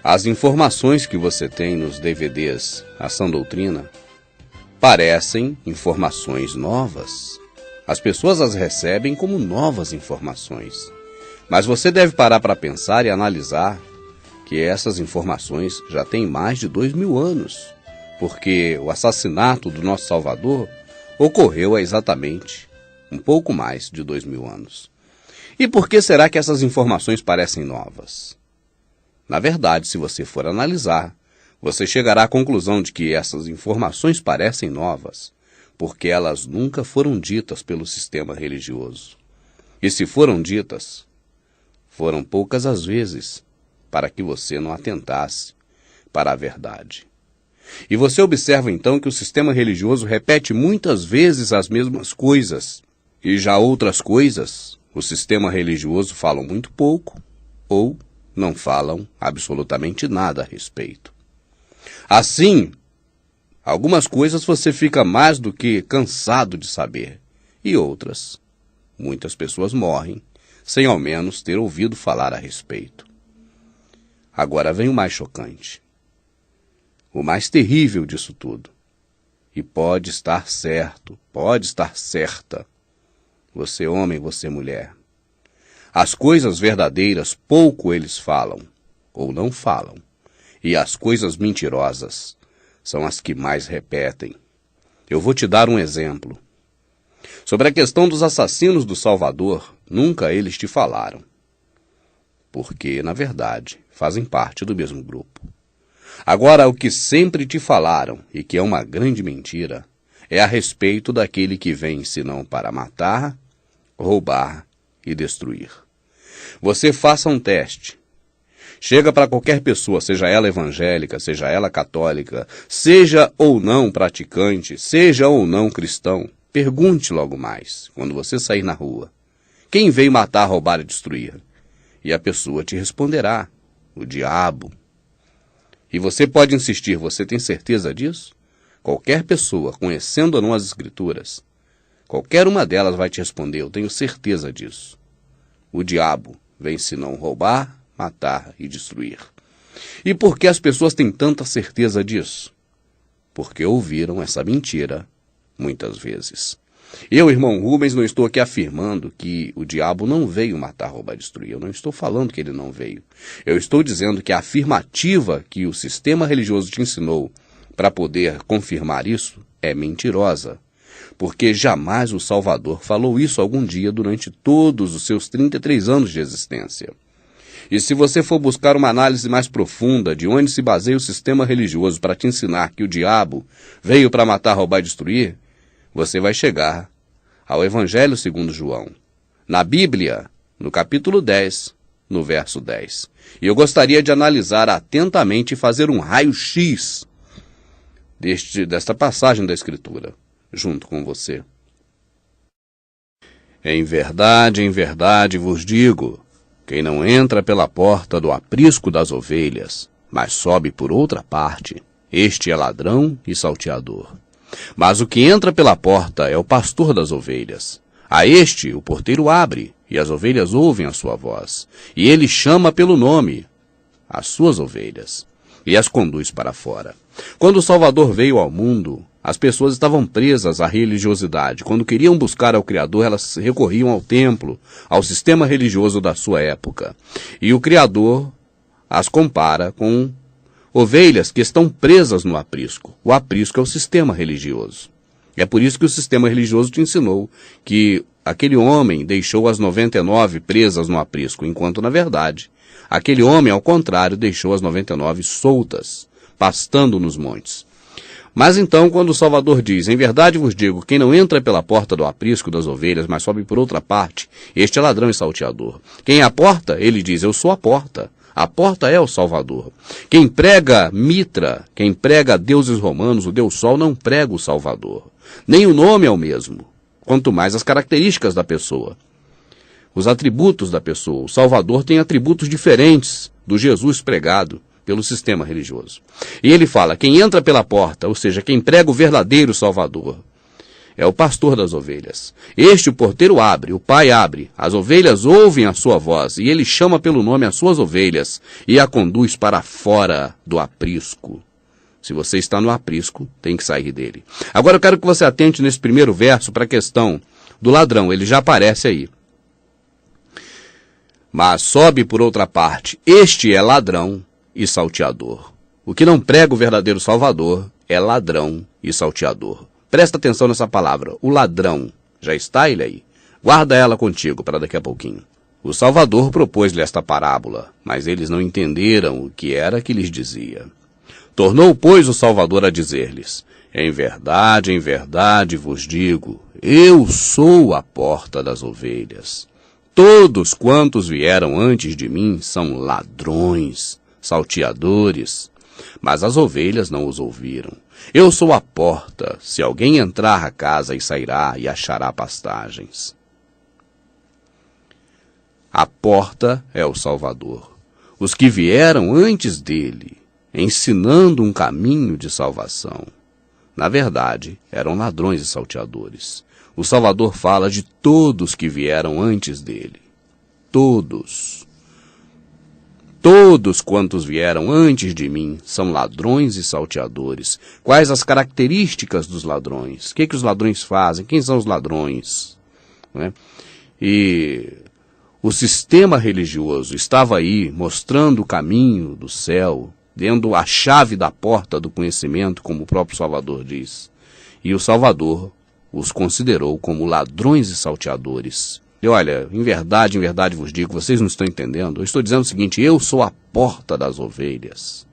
As informações que você tem nos DVDs A Sã Doutrina parecem informações novas. As pessoas as recebem como novas informações. Mas você deve parar para pensar e analisar que essas informações já têm mais de 2000 anos, porque o assassinato do nosso Salvador ocorreu há exatamente um pouco mais de 2000 anos. E por que será que essas informações parecem novas? Na verdade, se você for analisar, você chegará à conclusão de que essas informações parecem novas, porque elas nunca foram ditas pelo sistema religioso. E se foram ditas, foram poucas as vezes, para que você não atentasse para a verdade. E você observa então que o sistema religioso repete muitas vezes as mesmas coisas, e já outras coisas, o sistema religioso fala muito pouco, ou não falam absolutamente nada a respeito. Assim, algumas coisas você fica mais do que cansado de saber, e outras, muitas pessoas morrem sem ao menos ter ouvido falar a respeito. Agora vem o mais chocante, o mais terrível disso tudo. E pode estar certo, pode estar certa, você homem, você mulher. As coisas verdadeiras pouco eles falam, ou não falam, e as coisas mentirosas são as que mais repetem. Eu vou te dar um exemplo. Sobre a questão dos assassinos do Salvador, nunca eles te falaram, porque, na verdade, fazem parte do mesmo grupo. Agora, o que sempre te falaram, e que é uma grande mentira, é a respeito daquele que vem senão para matar, roubar e destruir. Você faça um teste. Chega para qualquer pessoa, seja ela evangélica, seja ela católica, seja ou não praticante, seja ou não cristão, pergunte logo mais, quando você sair na rua, quem veio matar, roubar e destruir? E a pessoa te responderá, o diabo. E você pode insistir, você tem certeza disso? Qualquer pessoa, conhecendo ou não as Escrituras, qualquer uma delas vai te responder, eu tenho certeza disso. O diabo vem senão roubar, matar e destruir. E por que as pessoas têm tanta certeza disso? Porque ouviram essa mentira muitas vezes. Eu, irmão Rubens, não estou aqui afirmando que o diabo não veio matar, roubar e destruir. Eu não estou falando que ele não veio. Eu estou dizendo que a afirmativa que o sistema religioso te ensinou para poder confirmar isso é mentirosa. Porque jamais o Salvador falou isso algum dia durante todos os seus 33 anos de existência. E se você for buscar uma análise mais profunda de onde se baseia o sistema religioso para te ensinar que o diabo veio para matar, roubar e destruir, você vai chegar ao Evangelho segundo João, na Bíblia, no capítulo 10, no verso 10. E eu gostaria de analisar atentamente e fazer um raio-x desta passagem da Escritura, junto com você. Em verdade vos digo, quem não entra pela porta do aprisco das ovelhas, mas sobe por outra parte, este é ladrão e salteador. Mas o que entra pela porta é o pastor das ovelhas. A este o porteiro abre, e as ovelhas ouvem a sua voz. E ele chama pelo nome as suas ovelhas, e as conduz para fora. Quando o Salvador veio ao mundo, as pessoas estavam presas à religiosidade. Quando queriam buscar ao Criador, elas recorriam ao templo, ao sistema religioso da sua época. E o Criador as compara com ovelhas que estão presas no aprisco. O aprisco é o sistema religioso. É por isso que o sistema religioso te ensinou que aquele homem deixou as 99 presas no aprisco, enquanto, na verdade, aquele homem, ao contrário, deixou as 99 soltas, pastando nos montes. Mas então, quando o Salvador diz, em verdade vos digo, quem não entra pela porta do aprisco das ovelhas, mas sobe por outra parte, este é ladrão e salteador. Quem é a porta? Ele diz, eu sou a porta. A porta é o Salvador. Quem prega Mitra, quem prega deuses romanos, o Deus Sol, não prega o Salvador. Nem o nome é o mesmo, quanto mais as características da pessoa. Os atributos da pessoa. O Salvador tem atributos diferentes do Jesus pregado pelo sistema religioso. E ele fala, quem entra pela porta, ou seja, quem prega o verdadeiro Salvador, é o pastor das ovelhas. Este o porteiro abre, o pai abre, as ovelhas ouvem a sua voz, e ele chama pelo nome as suas ovelhas, e a conduz para fora do aprisco. Se você está no aprisco, tem que sair dele. Agora eu quero que você atente nesse primeiro verso para a questão do ladrão, ele já aparece aí. Mas sobe por outra parte, este é ladrão e salteador. O que não prega o verdadeiro Salvador é ladrão e salteador. Presta atenção nessa palavra, o ladrão. Já está ele aí? Guarda ela contigo para daqui a pouquinho. O Salvador propôs-lhe esta parábola, mas eles não entenderam o que era que lhes dizia. Tornou, pois, o Salvador a dizer-lhes: em verdade vos digo, eu sou a porta das ovelhas. Todos quantos vieram antes de mim são ladrões, salteadores, mas as ovelhas não os ouviram. Eu sou a porta, se alguém entrar à casa e sairá e achará pastagens. A porta é o Salvador. Os que vieram antes dele, ensinando um caminho de salvação, na verdade, eram ladrões e salteadores. O Salvador fala de todos que vieram antes dele. Todos. Todos quantos vieram antes de mim são ladrões e salteadores. Quais as características dos ladrões? O que os ladrões fazem? Quem são os ladrões? Não é? E o sistema religioso estava aí mostrando o caminho do céu, dando a chave da porta do conhecimento, como o próprio Salvador diz. E o Salvador os considerou como ladrões e salteadores. E olha, em verdade vos digo, vocês não estão entendendo. Eu estou dizendo o seguinte, eu sou a porta das ovelhas.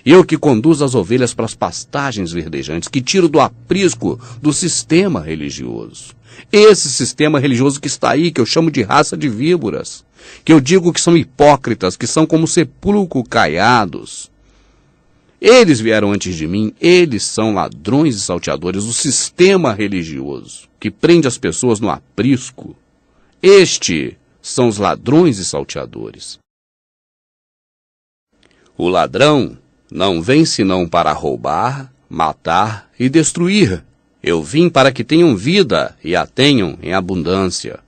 Eu que conduzo as ovelhas para as pastagens verdejantes, que tiro do aprisco do sistema religioso. Esse sistema religioso que está aí, que eu chamo de raça de víboras, que eu digo que são hipócritas, que são como sepulcro caiados. Eles vieram antes de mim, eles são ladrões e salteadores, o sistema religioso que prende as pessoas no aprisco. Estes são os ladrões e salteadores. O ladrão não vem senão para roubar, matar e destruir. Eu vim para que tenham vida e a tenham em abundância.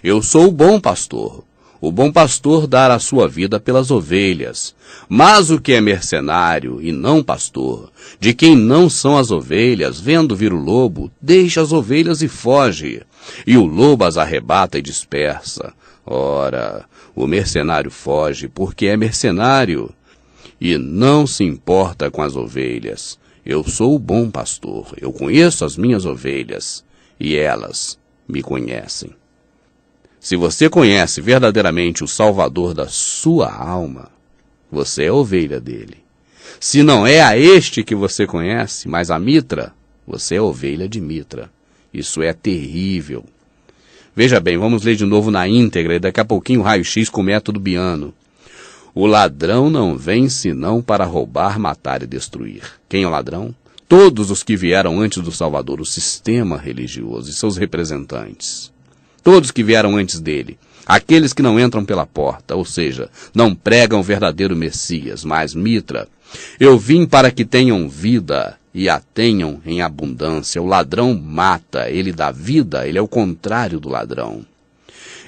Eu sou o bom pastor. O bom pastor dá a sua vida pelas ovelhas. Mas o que é mercenário e não pastor, de quem não são as ovelhas, vendo vir o lobo, deixa as ovelhas e foge. E o lobo as arrebata e dispersa. Ora, o mercenário foge porque é mercenário e não se importa com as ovelhas. Eu sou o bom pastor, eu conheço as minhas ovelhas e elas me conhecem. Se você conhece verdadeiramente o Salvador da sua alma, você é ovelha dele. Se não é a este que você conhece, mas a Mitra, você é ovelha de Mitra. Isso é terrível. Veja bem, vamos ler de novo na íntegra e daqui a pouquinho o raio-x com o método Biano. O ladrão não vem senão para roubar, matar e destruir. Quem é o ladrão? Todos os que vieram antes do Salvador, o sistema religioso e seus representantes. Todos que vieram antes dele. Aqueles que não entram pela porta, ou seja, não pregam o verdadeiro Messias, mas Mitra. Eu vim para que tenham vida e a tenham em abundância. O ladrão mata, ele dá vida, ele é o contrário do ladrão.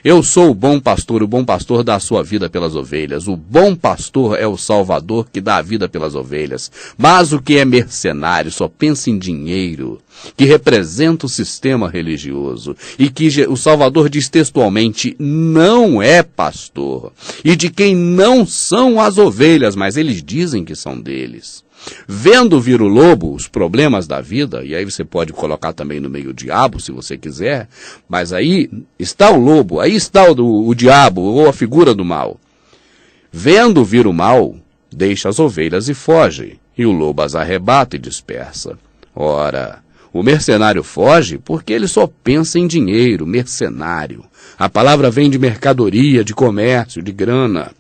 Eu sou o bom pastor dá a sua vida pelas ovelhas. O bom pastor é o Salvador que dá a vida pelas ovelhas. Mas o que é mercenário só pensa em dinheiro, que representa o sistema religioso, e que o Salvador diz textualmente, não é pastor, e de quem não são as ovelhas, mas eles dizem que são deles. Vendo vir o lobo, os problemas da vida, e aí você pode colocar também no meio o diabo, se você quiser, mas aí está o lobo, aí está o diabo, ou a figura do mal. Vendo vir o mal, deixa as ovelhas e foge, e o lobo as arrebata e dispersa. Ora, o mercenário foge porque ele só pensa em dinheiro, mercenário. A palavra vem de mercadoria, de comércio, de grana.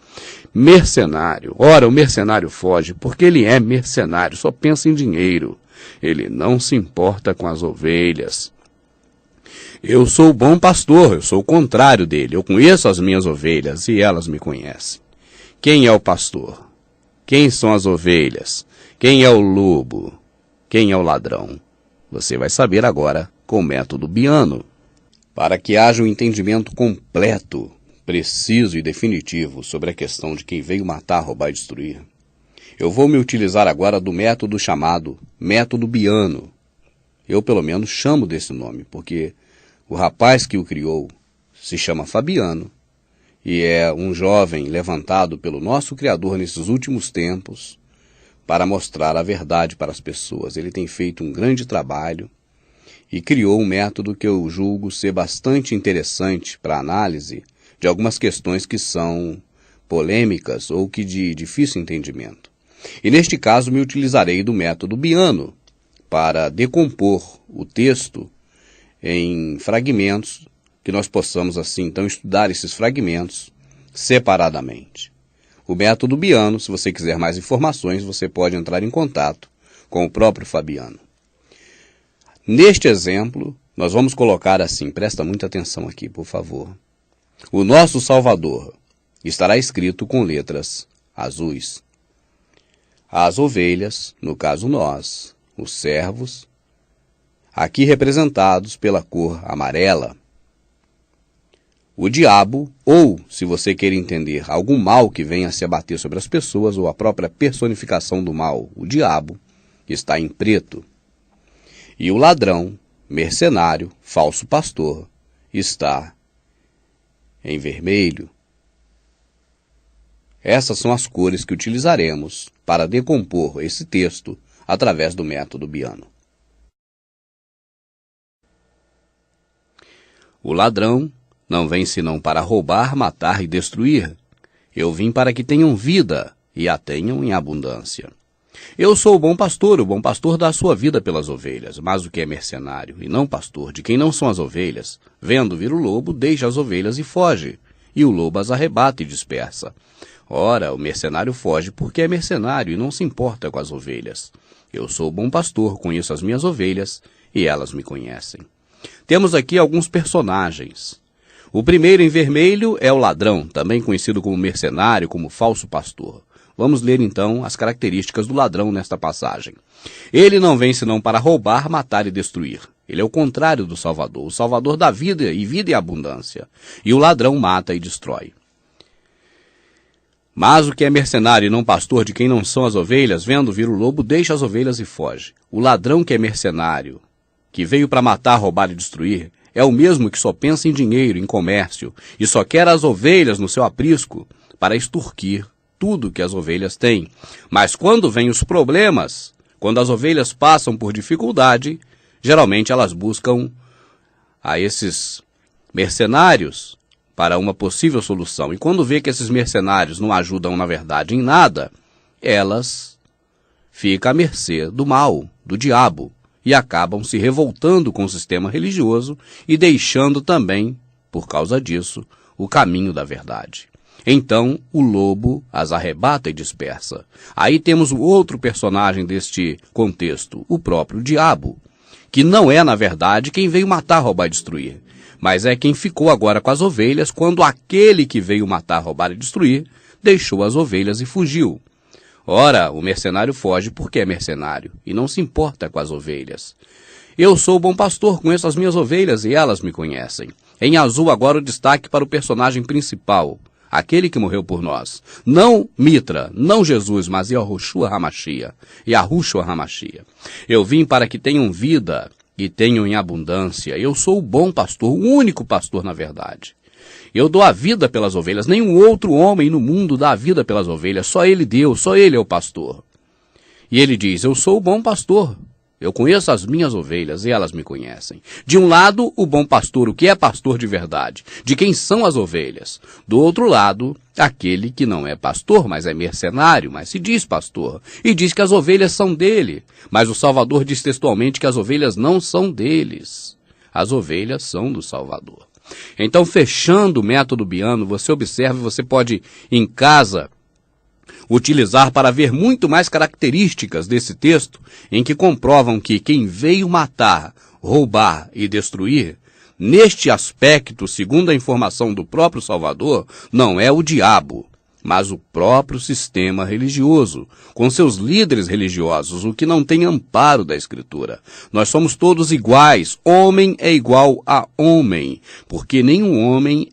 Mercenário. Ora, o mercenário foge porque ele é mercenário, só pensa em dinheiro. Ele não se importa com as ovelhas. Eu sou o bom pastor, eu sou o contrário dele. Eu conheço as minhas ovelhas e elas me conhecem. Quem é o pastor? Quem são as ovelhas? Quem é o lobo? Quem é o ladrão? Você vai saber agora com o método Biano. Para que haja um entendimento completo, preciso e definitivo sobre a questão de quem veio matar, roubar e destruir, eu vou me utilizar agora do método chamado método Biano. Eu, pelo menos, chamo desse nome, porque o rapaz que o criou se chama Fabiano e é um jovem levantado pelo nosso Criador nesses últimos tempos para mostrar a verdade para as pessoas. Ele tem feito um grande trabalho e criou um método que eu julgo ser bastante interessante para análise de algumas questões que são polêmicas ou que de difícil entendimento. E neste caso me utilizarei do método Biano para decompor o texto em fragmentos que nós possamos assim então estudar esses fragmentos separadamente. O método Biano, se você quiser mais informações, você pode entrar em contato com o próprio Fabiano. Neste exemplo, nós vamos colocar assim, presta muita atenção aqui, por favor. O nosso Salvador estará escrito com letras azuis. As ovelhas, no caso nós, os servos, aqui representados pela cor amarela. O diabo, ou, se você quer entender, algum mal que venha a se abater sobre as pessoas, ou a própria personificação do mal, o diabo, está em preto. E o ladrão, mercenário, falso pastor, está em vermelho. Essas são as cores que utilizaremos para decompor esse texto através do método Biano. O ladrão não vem senão para roubar, matar e destruir. Eu vim para que tenham vida e a tenham em abundância. Eu sou o bom pastor dá a sua vida pelas ovelhas, mas o que é mercenário e não pastor, de quem não são as ovelhas, vendo vir o lobo, deixa as ovelhas e foge, e o lobo as arrebata e dispersa. Ora, o mercenário foge porque é mercenário e não se importa com as ovelhas. Eu sou o bom pastor, conheço as minhas ovelhas e elas me conhecem. Temos aqui alguns personagens. O primeiro em vermelho é o ladrão, também conhecido como mercenário, como falso pastor. Vamos ler então as características do ladrão nesta passagem. Ele não vem senão para roubar, matar e destruir. Ele é o contrário do Salvador. O Salvador dá vida e abundância. E o ladrão mata e destrói. Mas o que é mercenário e não pastor, de quem não são as ovelhas, vendo vir o lobo, deixa as ovelhas e foge. O ladrão que é mercenário, que veio para matar, roubar e destruir, é o mesmo que só pensa em dinheiro, em comércio, e só quer as ovelhas no seu aprisco para extorquir tudo que as ovelhas têm. Mas quando vêm os problemas, quando as ovelhas passam por dificuldade, geralmente elas buscam a esses mercenários para uma possível solução. E quando vê que esses mercenários não ajudam, na verdade, em nada, elas ficam à mercê do mal, do diabo, e acabam se revoltando com o sistema religioso e deixando também, por causa disso, o caminho da verdade. Então, o lobo as arrebata e dispersa. Aí temos o outro personagem deste contexto, o próprio diabo, que não é, na verdade, quem veio matar, roubar e destruir, mas é quem ficou agora com as ovelhas quando aquele que veio matar, roubar e destruir deixou as ovelhas e fugiu. Ora, o mercenário foge porque é mercenário e não se importa com as ovelhas. Eu sou o bom pastor, conheço as minhas ovelhas e elas me conhecem. Em azul agora o destaque para o personagem principal, aquele que morreu por nós. Não Mitra, não Jesus, mas Yahushua HaMashiach. Yahushua HaMashiach. Eu vim para que tenham vida e tenham em abundância. Eu sou o bom pastor, o único pastor na verdade. Eu dou a vida pelas ovelhas, nenhum outro homem no mundo dá a vida pelas ovelhas, só ele deu, só ele é o pastor. E ele diz, eu sou o bom pastor, eu conheço as minhas ovelhas e elas me conhecem. De um lado, o bom pastor, o que é pastor de verdade, de quem são as ovelhas. Do outro lado, aquele que não é pastor, mas é mercenário, mas se diz pastor, e diz que as ovelhas são dele. Mas o Salvador diz textualmente que as ovelhas não são deles, as ovelhas são do Salvador. Então, fechando o método Biano, você observa e você pode, em casa, utilizar para ver muito mais características desse texto, em que comprovam que quem veio matar, roubar e destruir, neste aspecto, segundo a informação do próprio Salvador, não é o diabo, mas o próprio sistema religioso, com seus líderes religiosos, o que não tem amparo da Escritura. Nós somos todos iguais, homem é igual a homem, porque nenhum homem